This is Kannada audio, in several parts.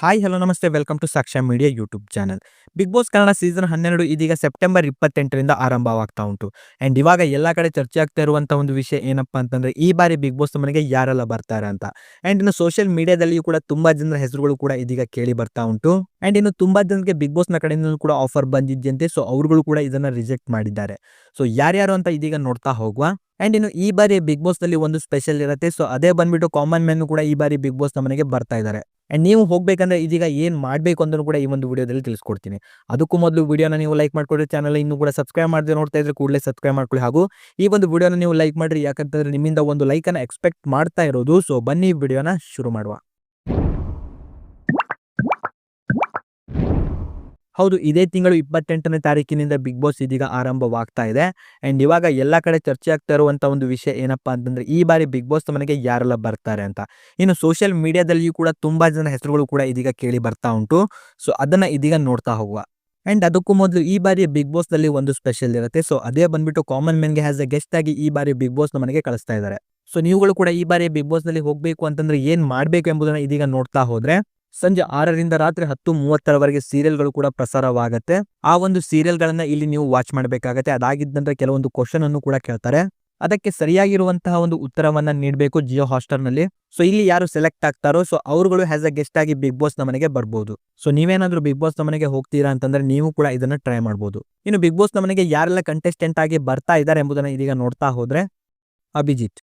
Hi hello namaste welcome to Sakshya media YouTube channel. Bigg Boss Kannada season 12 ಇದೀಗ ಸೆಪ್ಟೆಂಬರ್ 28ರಿಂದ ಆರಂಭವಾಗ್ತಾ ಉಂಟು. ಆ್ಯಂಡ್ ಇವಾಗ ಎಲ್ಲ ಕಡೆ ಚರ್ಚೆ ಆಗ್ತಾ ಇರುವಂಥ ಒಂದು ವಿಷಯ ಏನಪ್ಪ ಅಂತಂದರೆ ಈ ಬಾರಿ ಬಿಗ್ ಬಾಸ್ ಮನೆಗೆ ಯಾರೆಲ್ಲ ಬರ್ತಾರೆ ಅಂತ. ಆ್ಯಂಡ್ ಇನ್ನು ಸೋಷಿಯಲ್ ಮೀಡಿಯಾದಲ್ಲಿಯೂ ಕೂಡ ತುಂಬ ಜನರ ಹೆಸರುಗಳು ಕೂಡ ಇದೀಗ ಕೇಳಿ ಬರ್ತಾ ಉಂಟು. ಆ್ಯಂಡ್ ಇನ್ನು ತುಂಬ ಜನಕ್ಕೆ ಬಿಗ್ ಬಾಸ್ನ ಕಡೆಯಿಂದ ಕೂಡ ಆಫರ್ ಬಂದಿದ್ದಂತೆ. ಸೊ ಅವರುಗಳು ಕೂಡ ಇದನ್ನು ರಿಜೆಕ್ಟ್ ಮಾಡಿದ್ದಾರೆ. ಸೊ ಯಾರ್ಯಾರು ಅಂತ ಇದೀಗ ನೋಡ್ತಾ ಹೋಗುವ. ಆ್ಯಂಡ್ ಇನ್ನು ಈ ಬಾರಿ ಬಿಗ್ ಬಾಸ್ನಲ್ಲಿ ಒಂದು ಸ್ಪೆಷಲ್ ಇರುತ್ತೆ. ಸೊ ಅದೇ ಬಂದ್ಬಿಟ್ಟು ಕಾಮನ್ ಮ್ಯಾನ್ ಕೂಡ ಈ ಬಾರಿ ಬಿಗ್ ಬಾಸ್ ಮನೆಗೆ ಬರ್ತಾ ಇದ್ದಾರೆ. ಆ್ಯಂಡ್ ನೀವು ಹೋಗಬೇಕಂದ್ರೆ ಇದೀಗ ಏನು ಮಾಡಬೇಕು ಅಂತ ಕೂಡ ಈ ಒಂದು ವಿಡಿಯೋದಲ್ಲಿ ತಿಳಿಸ್ಕೊಡ್ತೀನಿ. ಅದಕ್ಕೂ ಮೊದಲು ವಿಡಿಯೋನ ನೀವು ಲೈಕ್ ಮಾಡ್ಕೊಡ್ರಿ, ಚಾನಲ್ ಇನ್ನೂ ಕೂಡ ಸಬ್ಸ್ಕ್ರೈಬ್ ಮಾಡದೆ ನೋಡ್ತಾ ಇದ್ರೆ ಕೂಡಲೇ ಸಬ್ಸ್ಕ್ರೈಬ್ ಮಾಡ್ಕೊಳ್ಳಿ. ಹಾಗೂ ಈ ಒಂದು ವಿಡಿಯೋನ ನೀವು ಲೈಕ್ ಮಾಡಿರಿ, ಯಾಕಂತಂದ್ರೆ ನಿಮ್ಮಿಂದ ಒಂದು ಲೈಕನ್ನು ಎಕ್ಸ್ಪೆಕ್ಟ್ ಮಾಡ್ತಾ ಇರೋದು. ಸೊ ಬನ್ನಿ ವಿಡಿಯೋನ ಶುರು ಮಾಡುವ. ಹೌದು, ಇದೇ ತಿಂಗಳು 28ನೇ ತಾರೀಕಿನಿಂದ ಬಿಗ್ ಬಾಸ್ ಇದೀಗ ಆರಂಭವಾಗ್ತಾ ಇದೆ. ಆ್ಯಂಡ್ ಇವಾಗ ಎಲ್ಲ ಕಡೆ ಚರ್ಚೆ ಆಗ್ತಾ ಇರುವಂಥ ಒಂದು ವಿಷಯ ಏನಪ್ಪಾ ಅಂತಂದ್ರೆ ಈ ಬಾರಿ ಬಿಗ್ ಬಾಸ್ ಮನೆಗೆ ಯಾರೆಲ್ಲ ಬರ್ತಾರೆ ಅಂತ. ಇನ್ನು ಸೋಷಿಯಲ್ ಮೀಡಿಯಾದಲ್ಲಿಯೂ ಕೂಡ ತುಂಬಾ ಜನ ಹೆಸರುಗಳು ಕೂಡ ಇದೀಗ ಕೇಳಿ ಬರ್ತಾ ಉಂಟು. ಸೊ ಅದನ್ನ ಇದೀಗ ನೋಡ್ತಾ ಹೋಗುವ. ಆ್ಯಂಡ್ ಅದಕ್ಕೂ ಮೊದಲು ಈ ಬಾರಿ ಬಿಗ್ ಬಾಸ್ನಲ್ಲಿ ಒಂದು ಸ್ಪೆಷಲ್ ಇರುತ್ತೆ. ಸೊ ಅದೇ ಬಂದ್ಬಿಟ್ಟು ಕಾಮನ್ ಮ್ಯಾನ್ಗೆ ಆಸ್ ಎ ಗೆಸ್ಟ್ ಆಗಿ ಈ ಬಾರಿ ಬಿಗ್ ಬಾಸ್ ಮನೆಗೆ ಕಳಿಸ್ತಾ ಇದ್ದಾರೆ. ಸೊ ನೀವುಗಳು ಕೂಡ ಈ ಬಾರಿ ಬಿಗ್ ಬಾಸ್ನಲ್ಲಿ ಹೋಗಬೇಕು ಅಂತಂದ್ರೆ ಏನು ಮಾಡಬೇಕು ಎಂಬುದನ್ನು ಇದೀಗ ನೋಡ್ತಾ ಹೋದ್ರೆ, ಸಂಜೆ 6ರಿಂದ ರಾತ್ರಿ 10:30ರವರೆಗೆ ಸೀರಿಯಲ್ಗಳು ಕೂಡ ಪ್ರಸಾರವಾಗುತ್ತೆ. ಆ ಒಂದು ಸೀರಿಯಲ್ಗಳನ್ನ ಇಲ್ಲಿ ನೀವು ವಾಚ್ ಮಾಡಬೇಕಾಗತ್ತೆ. ಅದಾಗಿದ್ದ ನಂತರ ಕೆಲವೊಂದು ಕ್ವಶನ್ ಅನ್ನು ಕೂಡ ಕೇಳ್ತಾರೆ. ಅದಕ್ಕೆ ಸರಿಯಾಗಿರುವಂತಹ ಒಂದು ಉತ್ತರವನ್ನ ನೀಡಬೇಕು ಜಿಯೋ ಹಾಟ್‌ಸ್ಟಾರ್‌ನಲ್ಲಿ. ಸೊ ಇಲ್ಲಿ ಯಾರು ಸೆಲೆಕ್ಟ್ ಆಗ್ತಾರೋ ಸೊ ಅವರುಗಳು ಆಸ್ ಎ ಗೆಸ್ಟ್ ಆಗಿ ಬಿಗ್ ಬಾಸ್ ಮನೆಗೆ ಬರ್ಬೋದು. ಸೊ ನೀವೇನಾದ್ರೂ ಬಿಗ್ ಬಾಸ್ ಮನೆಗೆ ಹೋಗ್ತೀರಾ ಅಂತಂದ್ರೆ ನೀವು ಕೂಡ ಇದನ್ನ ಟ್ರೈ ಮಾಡ್ಬೋದು. ಇನ್ನು ಬಿಗ್ ಬಾಸ್ ಮನೆಗೆ ಯಾರೆಲ್ಲ ಕಂಟೆಸ್ಟೆಂಟ್ ಆಗಿ ಬರ್ತಾ ಇದ್ದಾರೆ ಎಂಬುದನ್ನ ಇದೀಗ ನೋಡ್ತಾ ಹೋದ್ರೆ, ಅಭಿಜಿತ್,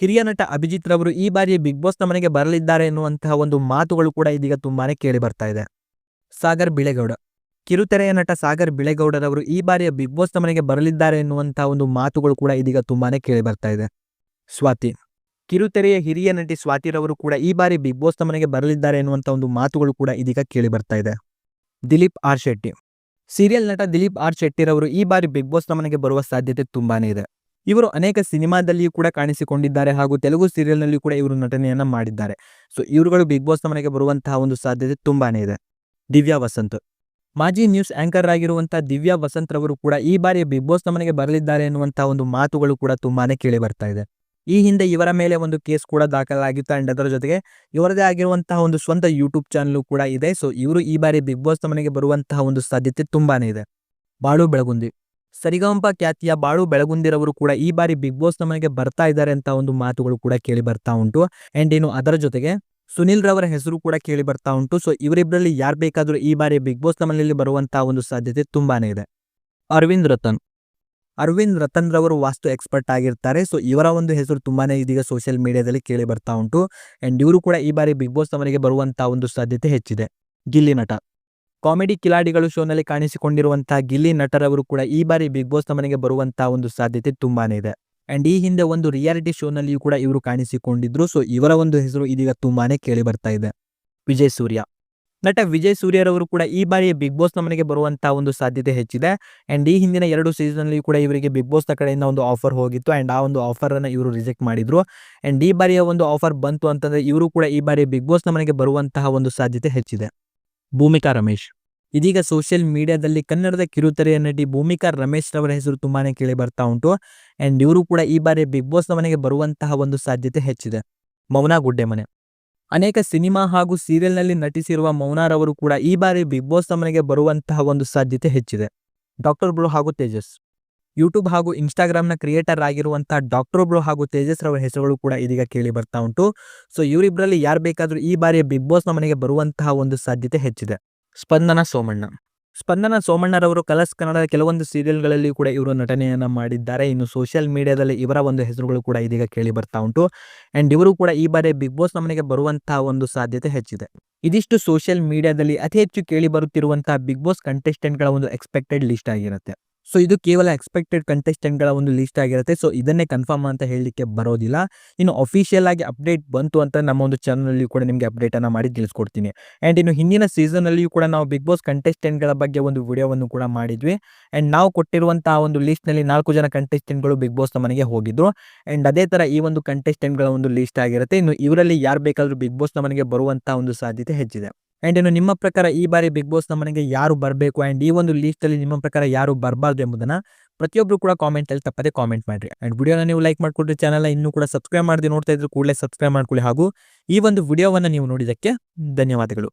ಹಿರಿಯ ನಟ ಅಭಿಜಿತ್ ರವರು ಈ ಬಾರಿ ಬಿಗ್ ಬಾಸ್ ಮನೆಗೆ ಬರಲಿದ್ದಾರೆ ಎನ್ನುವಂತಹ ಒಂದು ಮಾತುಗಳು ಕೂಡ ಇದೀಗ ತುಂಬಾನೇ ಕೇಳಿ ಬರ್ತಾ ಇದೆ. ಸಾಗರ್ ಬಿಳೆಗೌಡ, ಕಿರುತೆರೆಯ ನಟ ಸಾಗರ್ ಬಿಳೆಗೌಡರವರು ಈ ಬಾರಿಯ ಬಿಗ್ ಬಾಸ್ ಮನೆಗೆ ಬರಲಿದ್ದಾರೆ ಎನ್ನುವಂತಹ ಒಂದು ಮಾತುಗಳು ಕೂಡ ಇದೀಗ ತುಂಬಾನೇ ಕೇಳಿ ಬರ್ತಾ ಇದೆ. ಸ್ವಾತಿ, ಕಿರುತೆರೆಯ ಹಿರಿಯ ನಟಿ ಸ್ವಾತಿರವರು ಕೂಡ ಈ ಬಾರಿ ಬಿಗ್ ಬಾಸ್ ಮನೆಗೆ ಬರಲಿದ್ದಾರೆ ಎನ್ನುವಂಥ ಒಂದು ಮಾತುಗಳು ಕೂಡ ಇದೀಗ ಕೇಳಿ ಬರ್ತಾ ಇದೆ. ದಿಲೀಪ್ ಆರ್ ಶೆಟ್ಟಿ, ಸೀರಿಯಲ್ ನಟ ದಿಲೀಪ್ ಆರ್ ಶೆಟ್ಟಿರವರು ಈ ಬಾರಿ ಬಿಗ್ ಬಾಸ್ ಮನೆಗೆ ಬರುವ ಸಾಧ್ಯತೆ ತುಂಬಾನೇ ಇದೆ. ಇವರು ಅನೇಕ ಸಿನಿಮಾದಲ್ಲಿಯೂ ಕೂಡ ಕಾಣಿಸಿಕೊಂಡಿದ್ದಾರೆ ಹಾಗೂ ತೆಲುಗು ಸೀರಿಯಲ್ನಲ್ಲಿ ಕೂಡ ಇವರು ನಟನೆಯನ್ನ ಮಾಡಿದ್ದಾರೆ. ಸೊ ಇವರುಗಳು ಬಿಗ್ ಬಾಸ್ ಮನೆಗೆ ಬರುವಂತಹ ಒಂದು ಸಾಧ್ಯತೆ ತುಂಬಾನೇ ಇದೆ. ದಿವ್ಯಾ ವಸಂತ್, ಮಾಜಿ ನ್ಯೂಸ್ ಆಂಕರ್ ಆಗಿರುವಂತಹ ದಿವ್ಯಾ ವಸಂತ್ ರವರು ಕೂಡ ಈ ಬಾರಿ ಬಿಗ್ ಬಾಸ್ ಮನೆಗೆ ಬರಲಿದ್ದಾರೆ ಎನ್ನುವಂತಹ ಒಂದು ಮಾತುಗಳು ಕೂಡ ತುಂಬಾನೇ ಕೇಳಿ ಬರ್ತಾ ಇದೆ. ಈ ಹಿಂದೆ ಇವರ ಮೇಲೆ ಒಂದು ಕೇಸ್ ಕೂಡ ದಾಖಲಾಗಿತ್ತು. ಅಂಡ್ ಅದರ ಜೊತೆಗೆ ಇವರದೇ ಆಗಿರುವಂತಹ ಒಂದು ಸ್ವಂತ ಯೂಟ್ಯೂಬ್ ಚಾನಲ್ ಕೂಡ ಇದೆ. ಸೊ ಇವರು ಈ ಬಾರಿ ಬಿಗ್ ಬಾಸ್ ಮನೆಗೆ ಬರುವಂತಹ ಒಂದು ಸಾಧ್ಯತೆ ತುಂಬಾನೇ ಇದೆ. ಬಾಳು ಬೆಳಗುಂದಿ, ಸರಿಗಮಪ ಖ್ಯಾತಿಯ ಬಾಳು ಬೆಳಗುಂದಿರವರು ಕೂಡ ಈ ಬಾರಿ ಬಿಗ್ ಬಾಸ್ ಮನೆಗೆ ಬರ್ತಾ ಇದ್ದಾರೆ ಅಂತ ಒಂದು ಮಾತುಗಳು ಕೂಡ ಕೇಳಿ ಬರ್ತಾ ಉಂಟು. ಅಂಡ್ ಇನ್ನು ಅದರ ಜೊತೆಗೆ ಸುನಿಲ್ ರವರ ಹೆಸರು ಕೂಡ ಕೇಳಿ ಬರ್ತಾ ಉಂಟು. ಸೊ ಇವರಿಬ್ಬರಲ್ಲಿ ಯಾರು ಬೇಕಾದರೂ ಈ ಬಾರಿ ಬಿಗ್ ಬಾಸ್ ಮನೆಯಲ್ಲಿ ಬರುವಂತಹ ಒಂದು ಸಾಧ್ಯತೆ ತುಂಬಾನೇ ಇದೆ. ಅರವಿಂದ್ ರತನ್ ರವರು ವಾಸ್ತು ಎಕ್ಸ್ಪರ್ಟ್ ಆಗಿರ್ತಾರೆ. ಸೊ ಇವರ ಒಂದು ಹೆಸರು ತುಂಬಾನೇ ಇದೀಗ ಸೋಷಿಯಲ್ ಮೀಡಿಯಾದಲ್ಲಿ ಕೇಳಿ ಬರ್ತಾ ಉಂಟು. ಅಂಡ್ ಇವರು ಕೂಡ ಈ ಬಾರಿ ಬಿಗ್ ಬಾಸ್ ಮನೆಗೆ ಬರುವಂತಹ ಒಂದು ಸಾಧ್ಯತೆ ಹೆಚ್ಚಿದೆ. ಗಿಲ್ಲಿ ನಟ, ಕಾಮಿಡಿ ಕಿಲಾಡಿಗಳು ಶೋನಲ್ಲಿ ಕಾಣಿಸಿಕೊಂಡಿರುವಂತಹ ಗಿಲ್ಲಿ ನಟರವರು ಕೂಡ ಈ ಬಾರಿ ಬಿಗ್ ಬಾಸ್ ಮನೆಗೆ ಬರುವಂತಹ ಒಂದು ಸಾಧ್ಯತೆ ತುಂಬಾನೇ ಇದೆ. ಅಂಡ್ ಈ ಹಿಂದೆ ಒಂದು ರಿಯಾಲಿಟಿ ಶೋನಲ್ಲಿಯೂ ಕೂಡ ಇವರು ಕಾಣಿಸಿಕೊಂಡಿದ್ರು. ಸೊ ಇವರ ಒಂದು ಹೆಸರು ಇದೀಗ ತುಂಬಾನೇ ಕೇಳಿ ಬರ್ತಾ ಇದೆ. ವಿಜಯ್ ಸೂರ್ಯ, ನಟ ವಿಜಯ್ ಸೂರ್ಯರವರು ಕೂಡ ಈ ಬಾರಿ ಬಿಗ್ ಬಾಸ್ ಮನೆಗೆ ಬರುವಂತಹ ಒಂದು ಸಾಧ್ಯತೆ ಹೆಚ್ಚಿದೆ. ಅಂಡ್ ಈ ಹಿಂದಿನ 2 ಸೀಸನ್ ಕೂಡ ಇವರಿಗೆ ಬಿಗ್ ಬಾಸ್ ಕಡೆಯಿಂದ ಒಂದು ಆಫರ್ ಹೋಗಿತ್ತು. ಅಂಡ್ ಆ ಒಂದು ಆಫರ್ ಅನ್ನು ಇವರು ರಿಜೆಕ್ಟ್ ಮಾಡಿದ್ರು. ಅಂಡ್ ಈ ಬಾರಿಯ ಒಂದು ಆಫರ್ ಬಂತು ಅಂತಂದ್ರೆ ಇವರು ಕೂಡ ಈ ಬಾರಿ ಬಿಗ್ ಬಾಸ್ ಮನೆಗೆ ಬರುವಂತಹ ಒಂದು ಸಾಧ್ಯತೆ ಹೆಚ್ಚಿದೆ. ಭೂಮಿಕಾ ರಮೇಶ್, ಇದೀಗ ಸೋಷಿಯಲ್ ಮೀಡಿಯಾದಲ್ಲಿ ಕನ್ನಡದ ಕಿರುತೆರೆಯ ನಟಿ ಭೂಮಿಕಾ ರಮೇಶ್ ರವರ ಹೆಸರು ತುಂಬಾನೇ ಕೇಳಿ ಬರ್ತಾ ಉಂಟು. ಅಂಡ್ ಇವರು ಕೂಡ ಈ ಬಾರಿ ಬಿಗ್ ಬಾಸ್ ಮನೆಗೆ ಬರುವಂತಹ ಒಂದು ಸಾಧ್ಯತೆ ಹೆಚ್ಚಿದೆ. ಮೌನಾ ಗುಡ್ಡೆಮನೆ, ಅನೇಕ ಸಿನಿಮಾ ಹಾಗೂ ಸೀರಿಯಲ್ನಲ್ಲಿ ನಟಿಸಿರುವ ಮೌನಾರವರು ಕೂಡ ಈ ಬಾರಿ ಬಿಗ್ ಬಾಸ್ ಮನೆಗೆ ಬರುವಂತಹ ಒಂದು ಸಾಧ್ಯತೆ ಹೆಚ್ಚಿದೆ. ಡಾಕ್ಟರ್ ಬ್ರೋ ಹಾಗೂ ತೇಜಸ್, ಯೂಟ್ಯೂಬ್ ಹಾಗೂ ಇನ್ಸ್ಟಾಗ್ರಾಮ್ನ ಕ್ರಿಯೇಟರ್ ಆಗಿರುವಂತಹ ಡಾಕ್ಟರ್ ಬ್ರೋ ಹಾಗೂ ತೇಜಸ್ ರವರ ಹೆಸರುಗಳು ಕೂಡ ಇದೀಗ ಕೇಳಿ ಬರ್ತಾ ಉಂಟು. ಸೊ ಇವರಿಬ್ಬರಲ್ಲಿ ಯಾರು ಬೇಕಾದರೂ ಈ ಬಾರಿ ಬಿಗ್ ಬಾಸ್ ಮನೆಗೆ ಬರುವಂತಹ ಒಂದು ಸಾಧ್ಯತೆ ಹೆಚ್ಚಿದೆ. ಸ್ಪಂದನ ಸೋಮಣ್ಣರವರು ಕಲರ್ಸ್ ಕನ್ನಡದ ಕೆಲವೊಂದು ಸೀರಿಯಲ್ಗಳಲ್ಲಿ ಕೂಡ ಇವರು ನಟನೆಯನ್ನ ಮಾಡಿದ್ದಾರೆ. ಇನ್ನು ಸೋಷಿಯಲ್ ಮೀಡಿಯಾದಲ್ಲಿ ಇವರ ಒಂದು ಹೆಸರುಗಳು ಕೂಡ ಇದೀಗ ಕೇಳಿ ಬರ್ತಾ ಉಂಟು. ಅಂಡ್ ಇವರು ಕೂಡ ಈ ಬಾರಿ ಬಿಗ್ ಬಾಸ್ ಮನೆಗೆ ಬರುವಂತಹ ಒಂದು ಸಾಧ್ಯತೆ ಹೆಚ್ಚಿದೆ. ಇದಿಷ್ಟು ಸೋಷಿಯಲ್ ಮೀಡಿಯಾದಲ್ಲಿ ಅತಿ ಹೆಚ್ಚು ಕೇಳಿ ಬರುತ್ತಿರುವಂತಹ ಬಿಗ್ ಬಾಸ್ ಕಂಟೆಸ್ಟೆಂಟ್ಗಳ ಒಂದು ಎಕ್ಸ್ಪೆಕ್ಟೆಡ್ ಲಿಸ್ಟ್ ಆಗಿರುತ್ತೆ. ಸೊ ಇದು ಕೇವಲ ಎಕ್ಸ್ಪೆಕ್ಟೆಡ್ ಕಂಟೆಸ್ಟೆಂಟ್ಗಳ ಒಂದು ಲಿಸ್ಟ್ ಆಗಿರುತ್ತೆ. ಸೊ ಇದನ್ನೇ ಕನ್ಫರ್ಮ್ ಅಂತ ಹೇಳಲಿಕ್ಕೆ ಬರೋದಿಲ್ಲ. ಇನ್ನು ಅಫಿಷಿಯಲ್ ಆಗಿ ಅಪ್ಡೇಟ್ ಬಂತು ಅಂತ ನಮ್ಮ ಒಂದು ಚಾನಲ್ ಕೂಡ ನಿಮಗೆ ಅಪ್ಡೇಟ್ ಅನ್ನ ಮಾಡಿ ತಿಳಿಸ್ಕೊಡ್ತೀನಿ. ಅಂಡ್ ಇನ್ನು ಹಿಂದಿನ ಸೀಸನ್ ಅಲ್ಲಿಯೂ ಕೂಡ ನಾವು ಬಿಗ್ ಬಾಸ್ ಕಂಟೆಸ್ಟೆಂಟ್ಗಳ ಬಗ್ಗೆ ಒಂದು ವಿಡಿಯೋವನ್ನು ಕೂಡ ಮಾಡಿದ್ವಿ. ಅಂಡ್ ನಾವು ಕೊಟ್ಟಿರುವಂತಹ ಒಂದು ಲಿಸ್ಟ್ ನಲ್ಲಿ 4 ಜನ ಕಂಟೆಸ್ಟೆಂಟ್ಗಳು ಬಿಗ್ ಬಾಸ್ ಮನೆಗೆ ಹೋಗಿದ್ರು. ಅಂಡ್ ಅದೇ ತರ ಈ ಒಂದು ಕಂಟೆಸ್ಟೆಂಟ್ಗಳ ಒಂದು ಲಿಸ್ಟ್ ಆಗಿರುತ್ತೆ. ಇನ್ನು ಇವರಲ್ಲಿ ಯಾರು ಬೇಕಾದ್ರೂ ಬಿಗ್ ಬಾಸ್ ಮನೆಗೆ ಬರುವಂತಹ ಒಂದು ಸಾಧ್ಯತೆ ಹೆಚ್ಚಿದೆ. ಅಂಡ್ ಇನ್ನು ನಿಮ್ಮ ಪ್ರಕಾರ ಈ ಬಾರಿ ಬಿಗ್ ಬಾಸ್ ಮನೆಗೆ ಯಾರು ಬರಬೇಕು ಅಂಡ್ ಈ ಒಂದು ಲಿಸ್ಟ್ ಅಲ್ಲಿ ನಿಮ್ಮ ಪ್ರಕಾರ ಯಾರು ಬರಬಾರ್ದು ಎಂಬುದನ್ನ ಪ್ರತಿಯೊಬ್ಬರು ಕೂಡ ಕಾಮೆಂಟ್ ಅಲ್ಲಿ ತಪ್ಪದೆ ಕಾಮೆಂಟ್ ಮಾಡ್ರಿ. ಅಂಡ್ ವಿಡಿಯೋನ ನೀವು ಲೈಕ್ ಮಾಡ್ಕೊಡ್ರಿ, ಚಾನಲ್ ಇನ್ನೂ ಕೂಡ ಸಬ್ಸ್ಕ್ರೈಬ್ ಮಾಡದೆ ನೋಡ್ತಾ ಇದ್ರೆ ಕೂಡಲೇ ಸಬ್ಸ್ಕ್ರೈಬ್ ಮಾಡ್ಕೊಳ್ಳಿ. ಹಾಗೂ ಈ ಒಂದು ವಿಡಿಯೋವನ್ನ ನೀವು ನೋಡಿದಕ್ಕೆ ಧನ್ಯವಾದಗಳು.